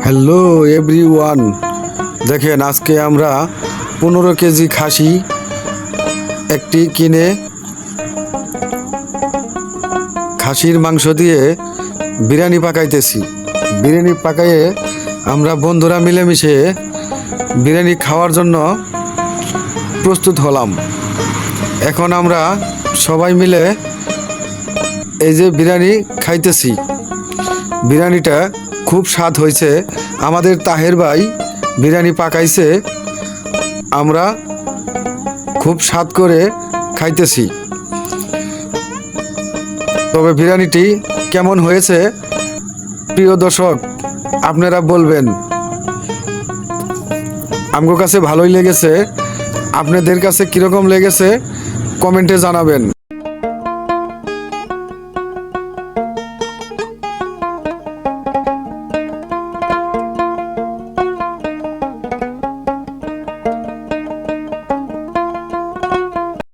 Hello everyone, দেখেন আজকে আমরা 15 কেজি খাসি একটি কিনে খাসির মাংস দিয়ে বিরিয়ানি পাকাইতেছি। বিরিয়ানি পাকাইয়ে আমরা বন্ধুরা মিলেমিশে বিরিয়ানি খাওয়ার জন্য প্রস্তুত হলাম। এখন আমরা সবাই মিলে এই যে বিরিয়ানি খাইতেছি। বিরিয়ানিটা খুব স্বাদ হয়েছে। আমাদের তাহের ভাই বিরিয়ানি পাকাইছে, আমরা খুব স্বাদ করে খাইতেছি। তবে বিরিয়ানিটি কেমন হয়েছে প্রিয় দর্শক আপনারা বলবেন। আমার কাছে ভালোই লেগেছে, আপনাদের কাছে কীরকম লেগেছে কমেন্টে জানাবেন।